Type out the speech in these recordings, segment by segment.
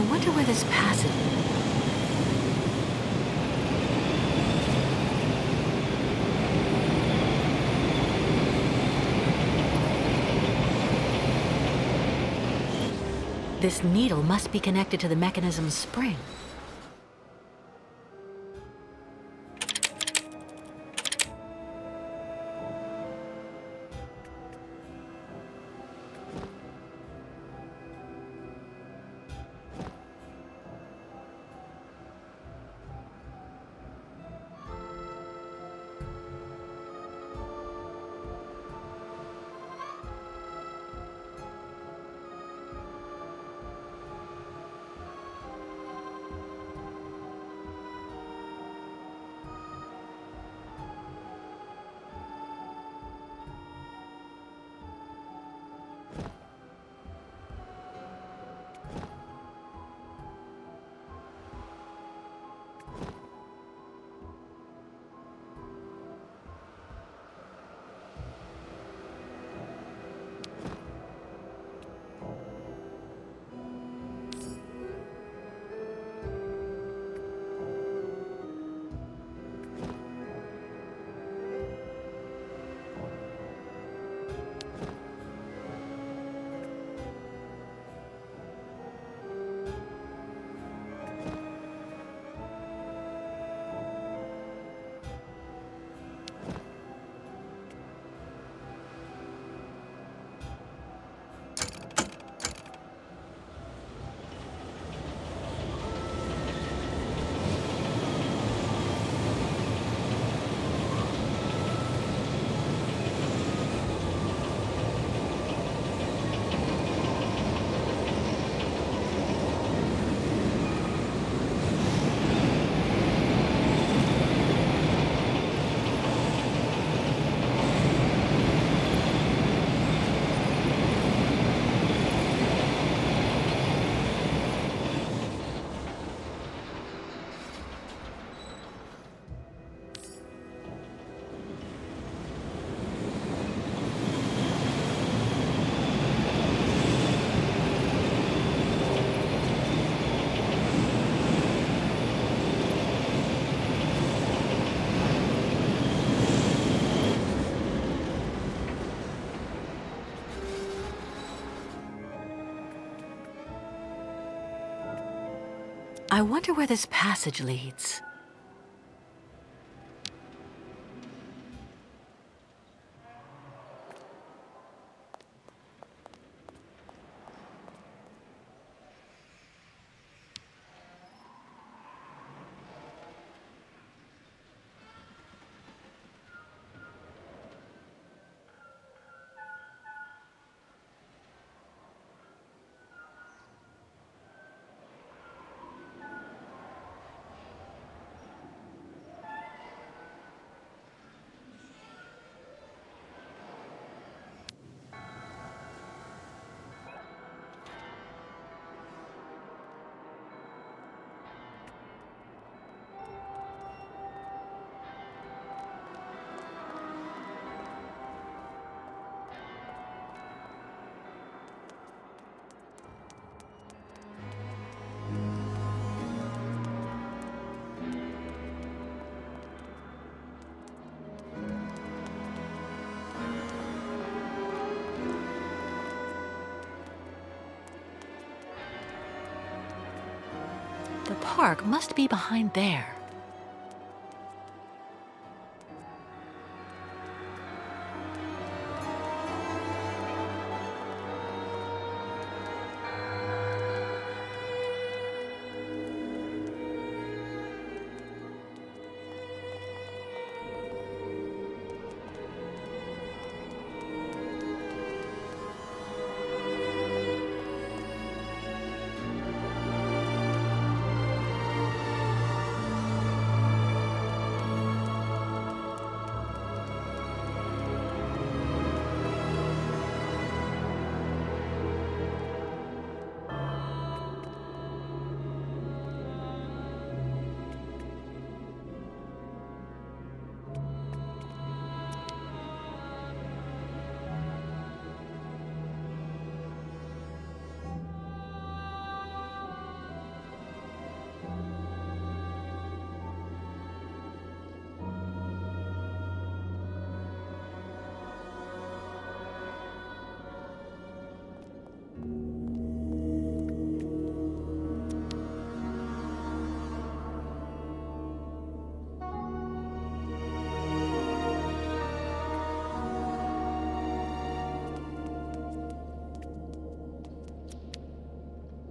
I wonder where this passage... This needle must be connected to the mechanism's spring. I wonder where this passage leads. The park must be behind there.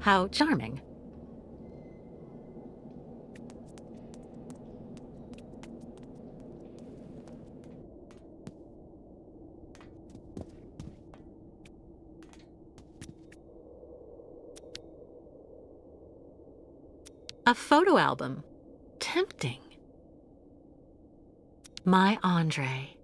How charming. A photo album. Tempting. My Andre.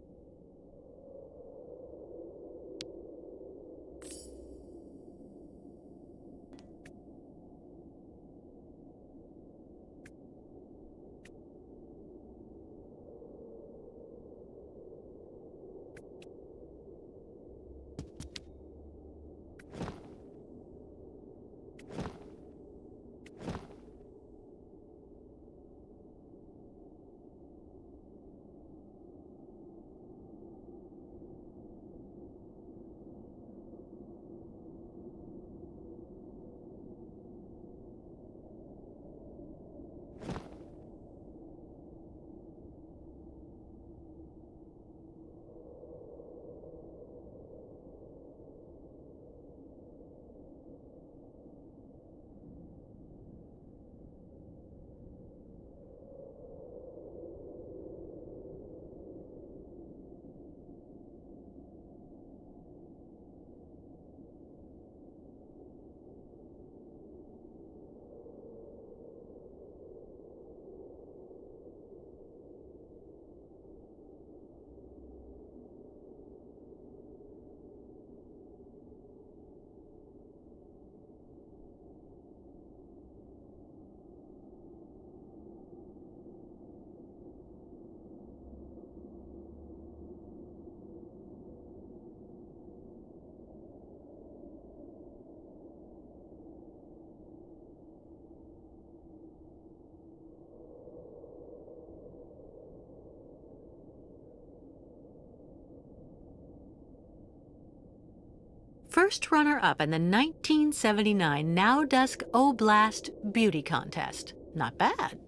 First runner-up in the 1979 Now Dusk Oblast Beauty Contest. Not bad.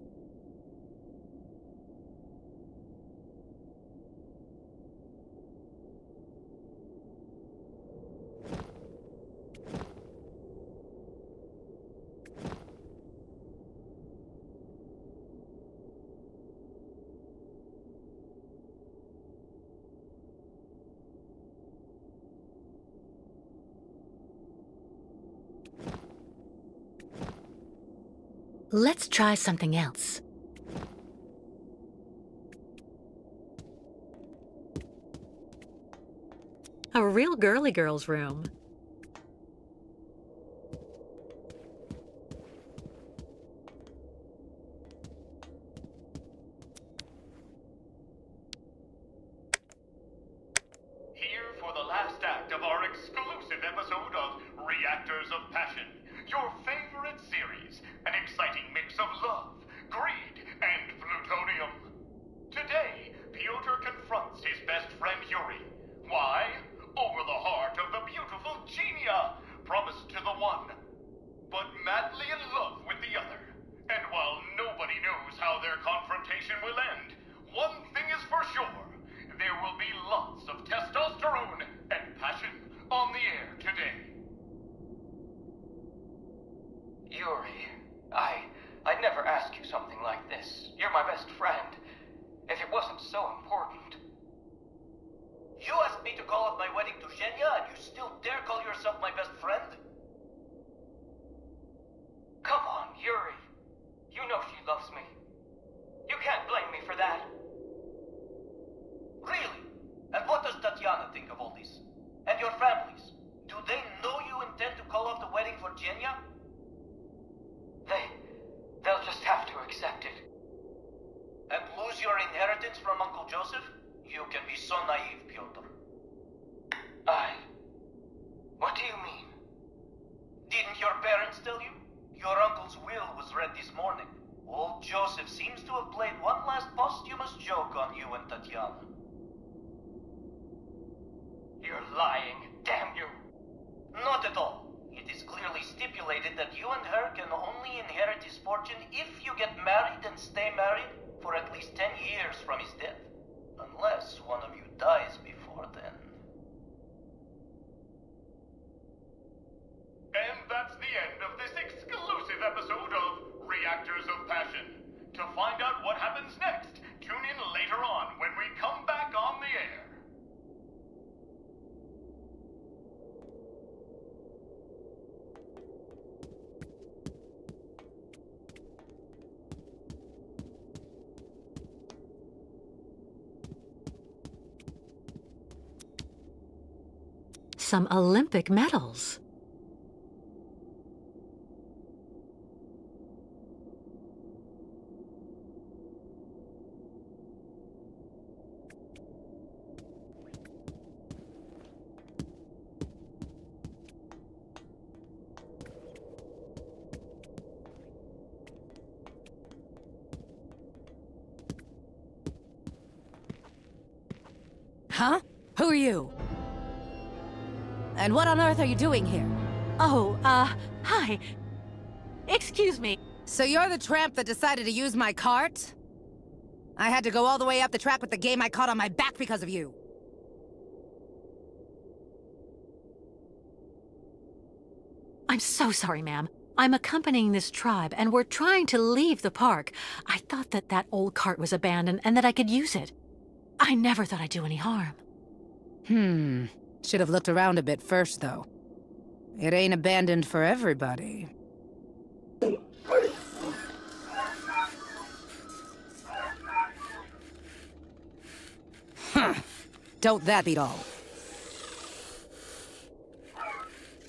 Let's try something else. A real girly girl's room. Here for the last act of our exclusive episode of Reactors of Passion, your favorite series, an exciting mix of love, greed, and plutonium. Today, Piotr confronts his best friend Yuri. Why? Over the heart of the beautiful Genia, promised to the one, but madly in love with the other. And while nobody knows how their confrontation will end, one thing is for sure. There will be lots of testosterone and passion on the air today. Yuri, I'd never ask you something like this. You're my best friend. If it wasn't so important. You asked me to call off my wedding to Zhenya, and you still dare call yourself my best friend? Come on, Yuri. You know she loves me. You can't blame me for that. Really? And what does Tatiana think of all this? And your families? Do they know you intend to call off the wedding for Zhenya? They'll just have to accept it. And lose your inheritance from Uncle Joseph? You can be so naive, Piotr. What do you mean? Didn't your parents tell you? Your uncle's will was read this morning. Old Joseph seems to have played one last posthumous joke on you and Tatiana. You're lying, damn you. Not at all. It is clearly stipulated that you and her can only inherit his fortune if you get married and stay married for at least 10 years from his death. Unless one of you dies before then. And that's the end of this some Olympic medals. Huh? Who are you? And what on earth are you doing here? Oh, hi. Excuse me. So you're the tramp that decided to use my cart? I had to go all the way up the track with the game I caught on my back because of you. I'm so sorry, ma'am. I'm accompanying this tribe, and we're trying to leave the park. I thought that old cart was abandoned and that I could use it. I never thought I'd do any harm. Should have looked around a bit first, though. It ain't abandoned for everybody. Don't that beat all?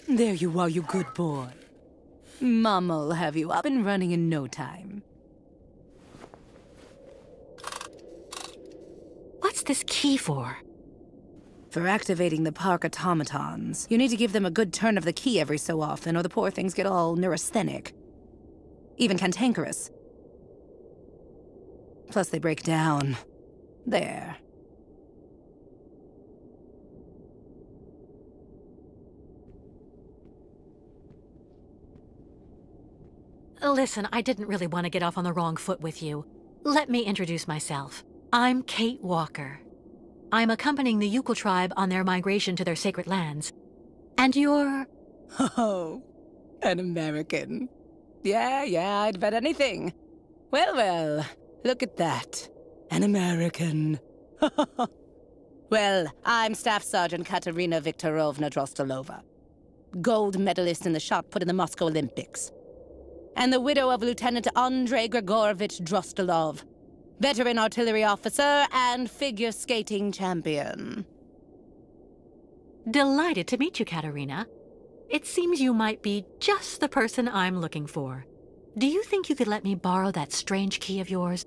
There you are, you good boy. Mama'll have you up and running in no time. What's this key for? For activating the park automatons, you need to give them a good turn of the key every so often, or the poor things get all neurasthenic. Even cantankerous. Plus they break down. There. Listen, I didn't really want to get off on the wrong foot with you. Let me introduce myself. I'm Kate Walker. I'm accompanying the Yukon tribe on their migration to their sacred lands. And you're... Oh, an American. Yeah, I'd bet anything. Well, look at that. An American. Well, I'm Staff Sergeant Katerina Viktorovna Drostelova. Gold medalist in the shot put in the Moscow Olympics. And the widow of Lieutenant Andrei Grigorovich Drostelov. Veteran artillery officer and figure skating champion. Delighted to meet you, Katerina. It seems you might be just the person I'm looking for. Do you think you could let me borrow that strange key of yours?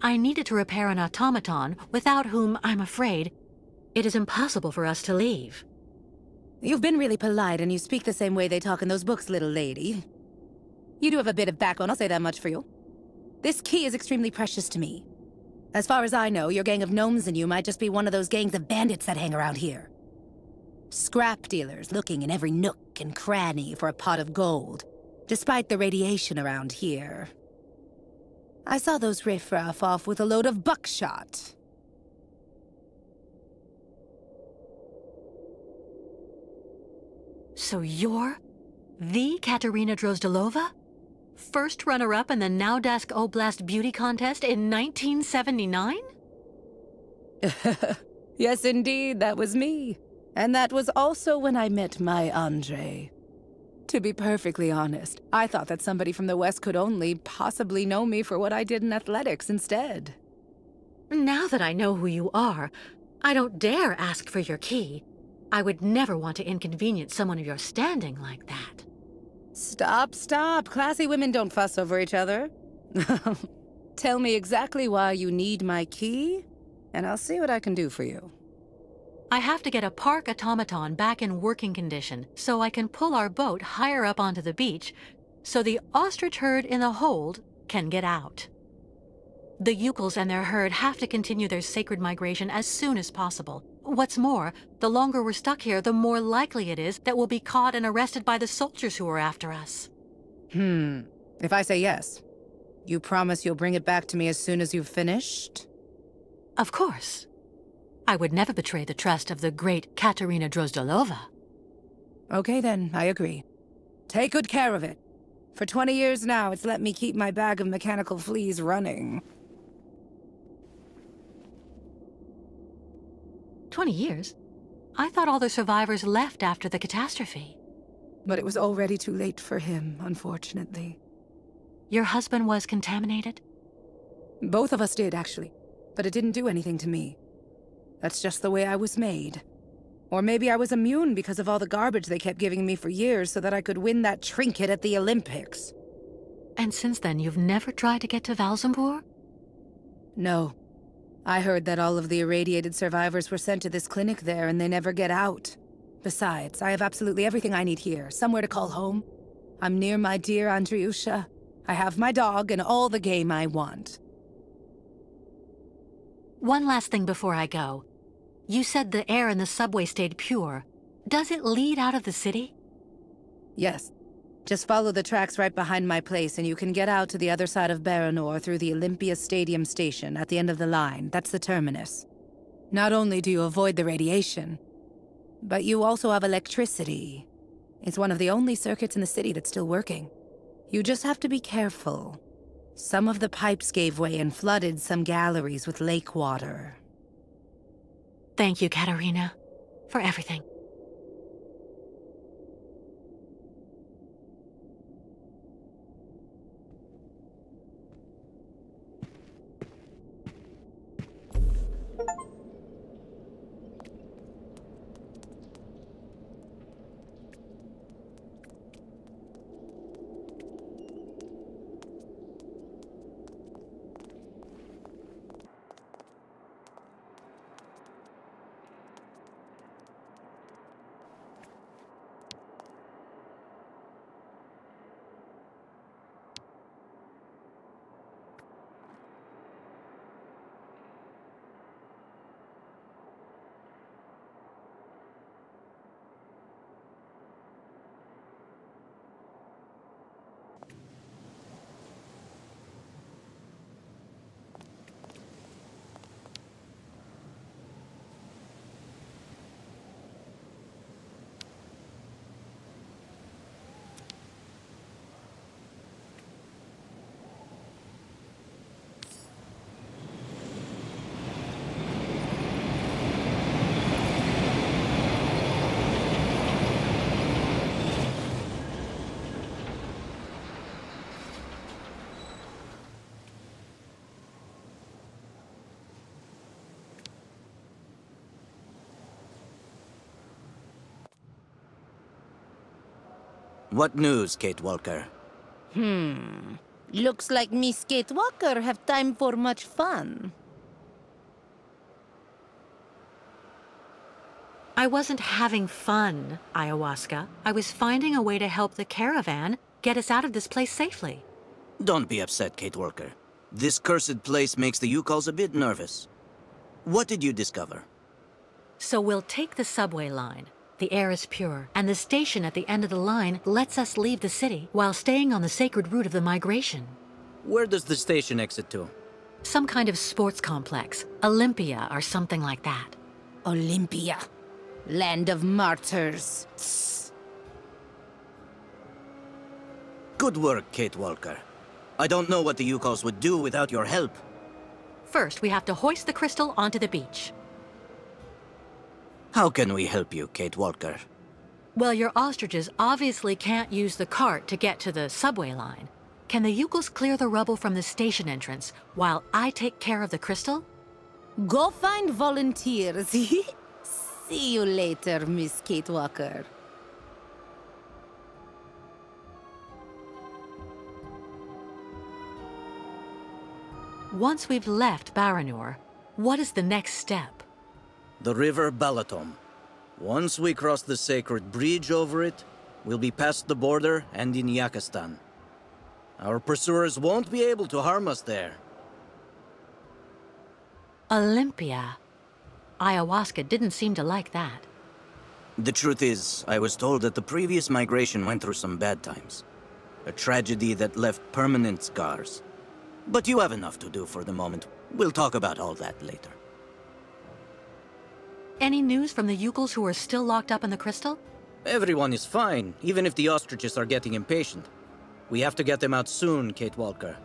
I needed to repair an automaton, without whom, I'm afraid, it is impossible for us to leave. You've been really polite, and you speak the same way they talk in those books, little lady. You do have a bit of backbone, I'll say that much for you. This key is extremely precious to me. As far as I know, your gang of gnomes and you might just be one of those gangs of bandits that hang around here. Scrap dealers looking in every nook and cranny for a pot of gold, despite the radiation around here. I saw those riffraff off with a load of buckshot. So you're the Katerina Drozdelova? First runner-up in the Naudask Oblast Beauty Contest in 1979? Yes, indeed, that was me. And that was also when I met my Andrei. To be perfectly honest, I thought that somebody from the West could only possibly know me for what I did in athletics instead. Now that I know who you are, I don't dare ask for your key. I would never want to inconvenience someone of your standing like that. Stop. Classy women don't fuss over each other. Tell me exactly why you need my key, and I'll see what I can do for you. I have to get a park automaton back in working condition so I can pull our boat higher up onto the beach so the ostrich herd in the hold can get out. The Yukons and their herd have to continue their sacred migration as soon as possible. What's more, the longer we're stuck here, the more likely it is that we'll be caught and arrested by the soldiers who are after us. If I say yes, you promise you'll bring it back to me as soon as you've finished? Of course. I would never betray the trust of the great Katerina Drozdelova. Okay then, I agree. Take good care of it. For 20 years now, it's let me keep my bag of mechanical fleas running. 20 years? I thought all the survivors left after the catastrophe. But it was already too late for him, unfortunately. Your husband was contaminated? Both of us did, actually. But it didn't do anything to me. That's just the way I was made. Or maybe I was immune because of all the garbage they kept giving me for years so that I could win that trinket at the Olympics. And since then, you've never tried to get to Valzambur? No. I heard that all of the irradiated survivors were sent to this clinic there and they never get out. Besides, I have absolutely everything I need here, somewhere to call home. I'm near my dear Andriusha. I have my dog and all the game I want. One last thing before I go. You said the air in the subway stayed pure. Does it lead out of the city? Yes. Just follow the tracks right behind my place and you can get out to the other side of Baranor through the Olympia Stadium station at the end of the line. That's the terminus. Not only do you avoid the radiation, but you also have electricity. It's one of the only circuits in the city that's still working. You just have to be careful. Some of the pipes gave way and flooded some galleries with lake water. Thank you, Katerina, for everything. What news, Kate Walker? Looks like Miss Kate Walker have time for much fun. I wasn't having fun, Ayahuasca. I was finding a way to help the caravan get us out of this place safely. Don't be upset, Kate Walker. This cursed place makes the Yukals a bit nervous. What did you discover? So we'll take the subway line. The air is pure, and the station at the end of the line lets us leave the city while staying on the sacred route of the migration. Where does the station exit to? Some kind of sports complex, Olympia or something like that. Olympia. Land of martyrs. Tss. Good work, Kate Walker. I don't know what the Yukals would do without your help. First, we have to hoist the crystal onto the beach. How can we help you, Kate Walker? Well, your ostriches obviously can't use the cart to get to the subway line. Can the Yukals clear the rubble from the station entrance while I take care of the crystal? Go find volunteers. See you later, Miss Kate Walker. Once we've left Baranor, what is the next step? The River Balatom. Once we cross the sacred bridge over it, we'll be past the border and in Yakistan. Our pursuers won't be able to harm us there. Olympia. Ayahuasca didn't seem to like that. The truth is, I was told that the previous migration went through some bad times. A tragedy that left permanent scars. But you have enough to do for the moment. We'll talk about all that later. Any news from the Yukals who are still locked up in the crystal? Everyone is fine, even if the ostriches are getting impatient. We have to get them out soon, Kate Walker.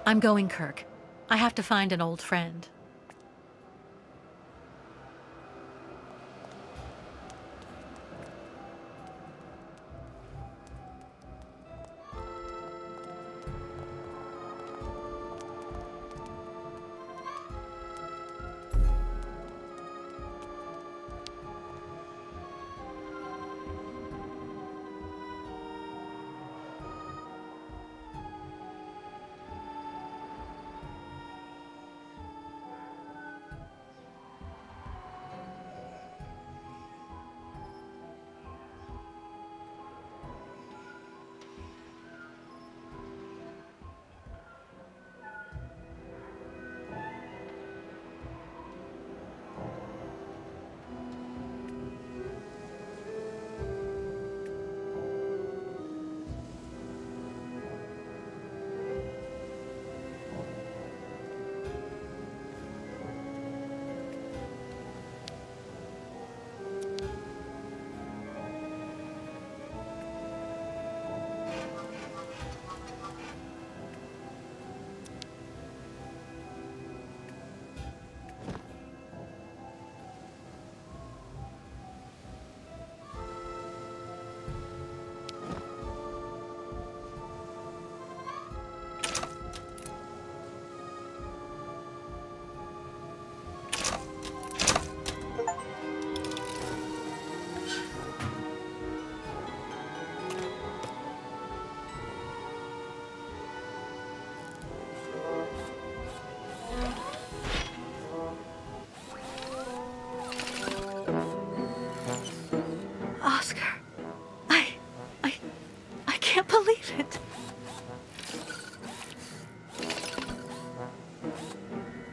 I'm going, Kirk. I have to find an old friend.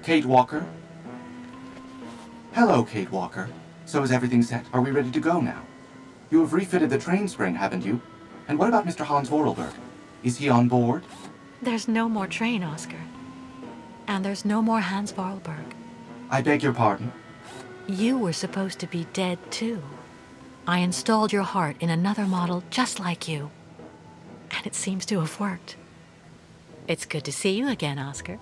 Kate Walker? Hello, Kate Walker. So is everything set? Are we ready to go now? You have refitted the train spring, haven't you? And what about Mr. Hans Vorarlberg? Is he on board? There's no more train, Oscar. And there's no more Hans Vorarlberg. I beg your pardon? You were supposed to be dead, too. I installed your heart in another model just like you. And it seems to have worked. It's good to see you again, Oscar.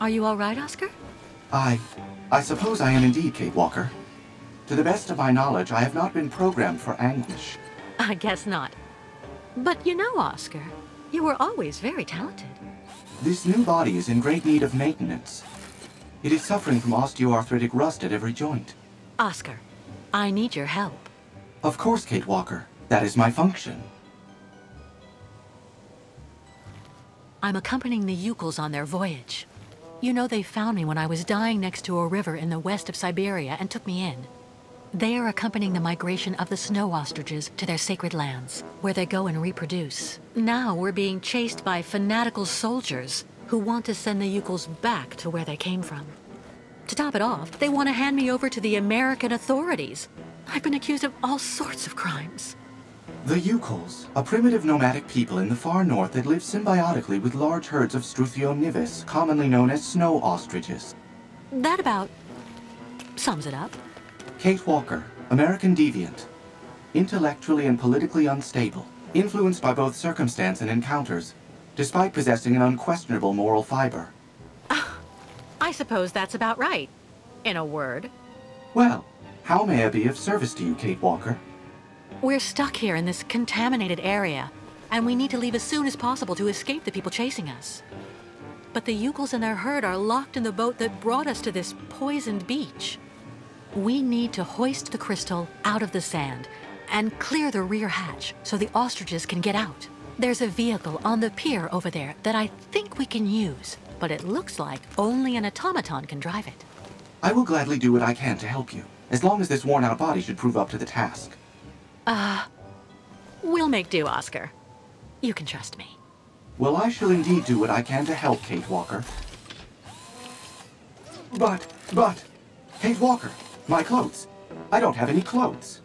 Are you all right, Oscar? I suppose I am indeed, Kate Walker. To the best of my knowledge, I have not been programmed for anguish. I guess not. But you know, Oscar, you were always very talented. This new body is in great need of maintenance. It is suffering from osteoarthritic rust at every joint. Oscar, I need your help. Of course, Kate Walker. That is my function. I'm accompanying the Yukels on their voyage. You know, they found me when I was dying next to a river in the west of Siberia and took me in. They are accompanying the migration of the snow ostriches to their sacred lands, where they go and reproduce. Now we're being chased by fanatical soldiers who want to send the Yukels back to where they came from. To top it off, they want to hand me over to the American authorities. I've been accused of all sorts of crimes. The Yukels, a primitive nomadic people in the far north that live symbiotically with large herds of Struthio nivis, commonly known as snow ostriches. That about sums it up. Kate Walker, American deviant. Intellectually and politically unstable, influenced by both circumstance and encounters, despite possessing an unquestionable moral fiber. I suppose that's about right, in a word. Well, how may I be of service to you, Kate Walker? We're stuck here in this contaminated area, and we need to leave as soon as possible to escape the people chasing us. But the Yukels and their herd are locked in the boat that brought us to this poisoned beach. We need to hoist the crystal out of the sand and clear the rear hatch so the ostriches can get out. There's a vehicle on the pier over there that I think we can use, but it looks like only an automaton can drive it. I will gladly do what I can to help you, as long as this worn-out body should prove up to the task. We'll make do, Oscar. You can trust me. Well, I shall indeed do what I can to help, Kate Walker. But, Kate Walker, my clothes. I don't have any clothes.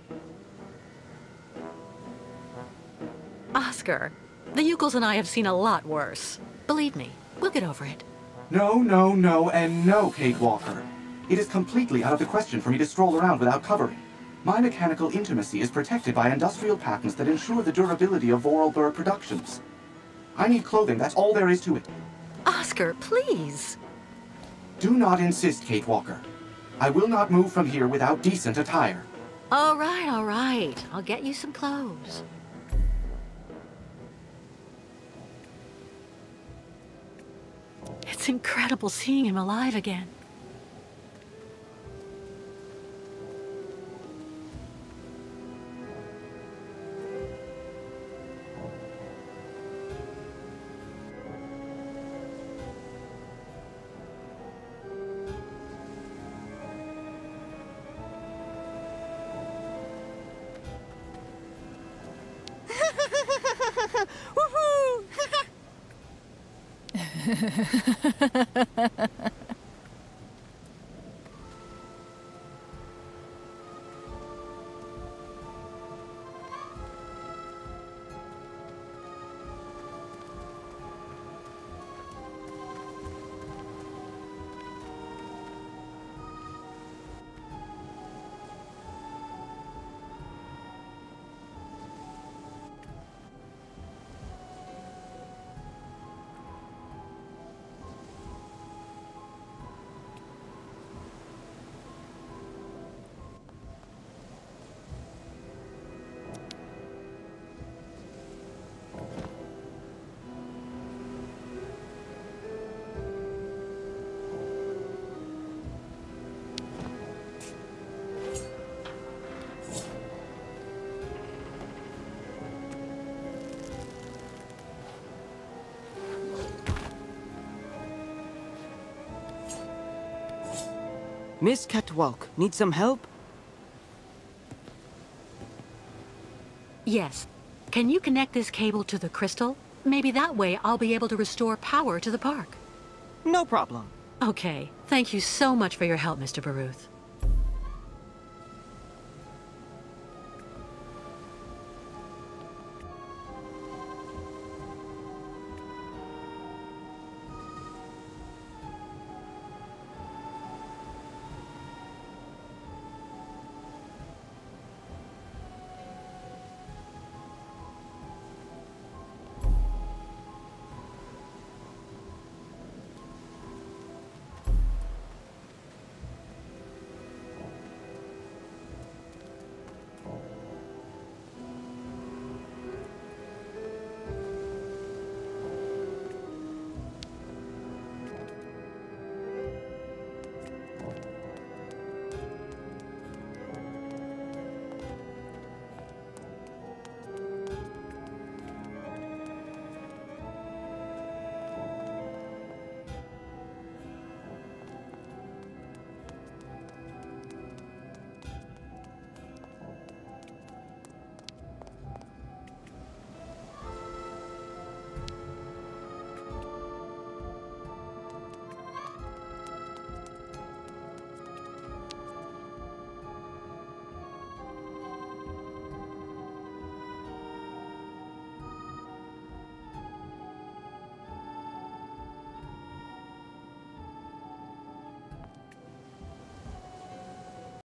Oscar, the Yukels and I have seen a lot worse. Believe me, we'll get over it. No, and no, Kate Walker. It is completely out of the question for me to stroll around without covering. My mechanical intimacy is protected by industrial patents that ensure the durability of Vorarlberg productions. I need clothing, that's all there is to it. Oscar, please. Do not insist, Kate Walker. I will not move from here without decent attire. All right. I'll get you some clothes. It's incredible seeing him alive again. Miss Catwalk, need some help? Yes. Can you connect this cable to the crystal? Maybe that way I'll be able to restore power to the park. No problem. Okay. Thank you so much for your help, Mr. Baruth.